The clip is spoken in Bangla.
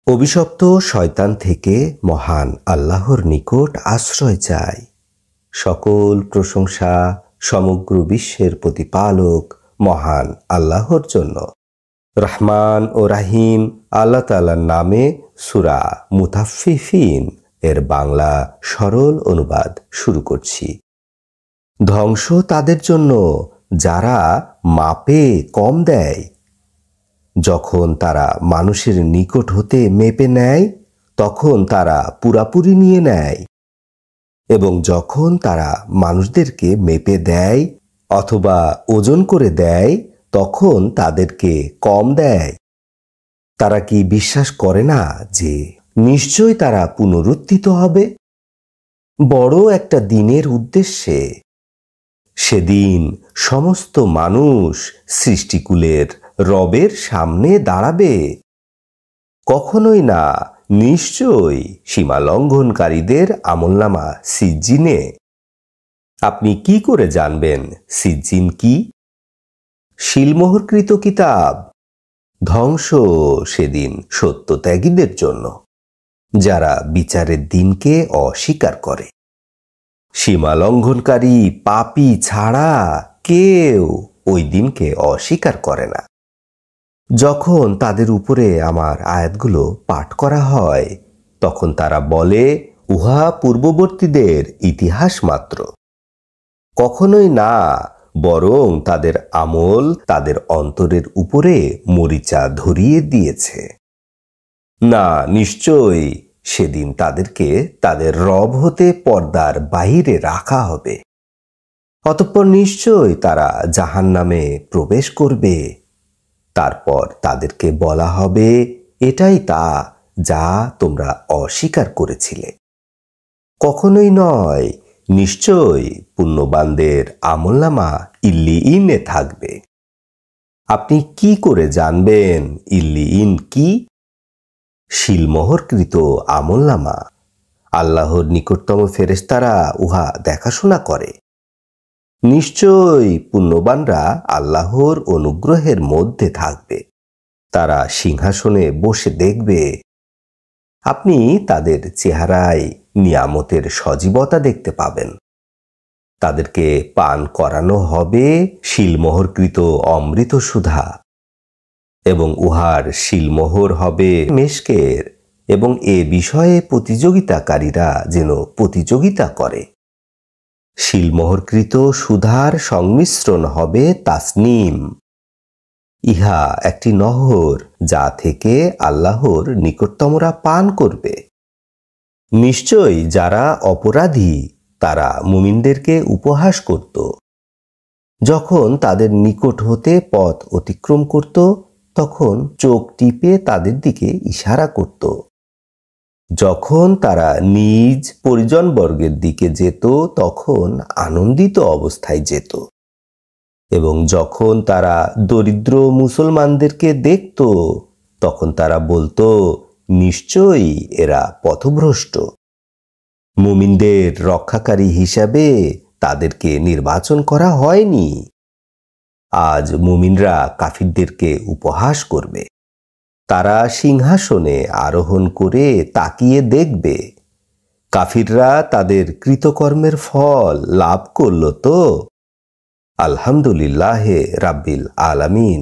অভিশপ্ত শয়তান থেকে মহান আল্লাহর নিকট আশ্রয় চাই। সকল প্রশংসা সমগ্র বিশ্বের প্রতিপালক মহান আল্লাহর জন্য। রহমান ও রাহিম আল্লাহ তাআলার নামে সূরা মুতাফফিফিন এর বাংলা সরল অনুবাদ শুরু করছি। ধ্বংস তাদের জন্য যারা মাপে কম দেয়। যখন তারা মানুষের নিকট হতে মেপে নেয় তখন তারা পুরাপুরি নিয়ে নেয়, এবং যখন তারা মানুষদেরকে মেপে দেয় অথবা ওজন করে দেয় তখন তাদেরকে কম দেয়। তারা কি বিশ্বাস করে না যে নিশ্চয় তারা পুনরুত্থিত হবে বড় একটা দিনের উদ্দেশ্যে? সেদিন সমস্ত মানুষ সৃষ্টিকুলের রবের সামনে দাঁড়াবে। কখনোই না, নিশ্চয়ই সীমা লঙ্ঘনকারীদের আমলনামা সিজ্জিনে। আপনি কি করে জানবেন সিজ্জিন কি? শিলমোহরকৃত কিতাব। ধ্বংস সেদিন সত্যত্যাগীদের জন্য, যারা বিচারের দিনকে অস্বীকার করে। সীমা লঙ্ঘনকারী পাপী ছাড়া কেউ ওই দিনকে অস্বীকার করে না। যখন তাদের উপরে আমার আয়াতগুলো পাঠ করা হয় তখন তারা বলে, উহা পূর্ববর্তীদের ইতিহাস মাত্র। কখনোই না, বরং তাদের আমল তাদের অন্তরের উপরে মরিচা ধরিয়ে দিয়েছে। না, নিশ্চয়ই সেদিন তাদেরকে তাদের রব হতে পর্দার বাহিরে রাখা হবে। অতঃপর নিশ্চয় তারা জাহান্নামে প্রবেশ করবে। তারপর তাদেরকে বলা হবে, এটাই তা যা তোমরা অস্বীকার করেছিলে। কখনোই নয়, নিশ্চয় পুণ্যবানদের আমলনামা ইল্লিইনে থাকবে। আপনি কি করে জানবেন ইল্লিইন কি? শিলমোহরকৃত আমলনামা। আল্লাহর নিকটতম ফেরেশতারা উহা দেখাশোনা করে। নিশ্চয়ই পুণ্যবানরা আল্লাহর অনুগ্রহের মধ্যে থাকবে। তারা সিংহাসনে বসে দেখবে। আপনি তাদের চেহারায় নিয়ামতের সজীবতা দেখতে পাবেন। তাদেরকে পান করানো হবে শিলমোহরকৃত অমৃত সুধা, এবং উহার শিলমোহর হবে মেশকের, এবং এ বিষয়ে প্রতিযোগিতাকারীরা যেন প্রতিযোগিতা করে। শিলমোহরকৃত সুধার সংমিশ্রণ হবে তাসনিম। ইহা একটি নহর যা থেকে আল্লাহর নিকটতমরা পান করবে। নিশ্চয় যারা অপরাধী তারা মুমিনদেরকে উপহাস করত। যখন তাদের নিকট হতে পথ অতিক্রম করত তখন চোখ টিপে তাদের দিকে ইশারা করত। যখন তারা নিজ পরিজনবর্গের দিকে যেত তখন আনন্দিত অবস্থায় যেত, এবং যখন তারা দরিদ্র মুসলমানদেরকে দেখত তখন তারা বলতো, নিশ্চয়ই এরা পথভ্রষ্ট। মুমিনদের রক্ষাকারী হিসাবে তাদেরকে নির্বাচন করা হয়নি। আজ মুমিনরা কাফিরদেরকে উপহাস করবে। তারা সিংহাসনে আরোহণ করে তাকিয়ে দেখবে। কাফিররা তাদের কৃতকর্মের ফল লাভ করল তো? আলহামদুলিল্লাহ রাব্বিল আলামিন।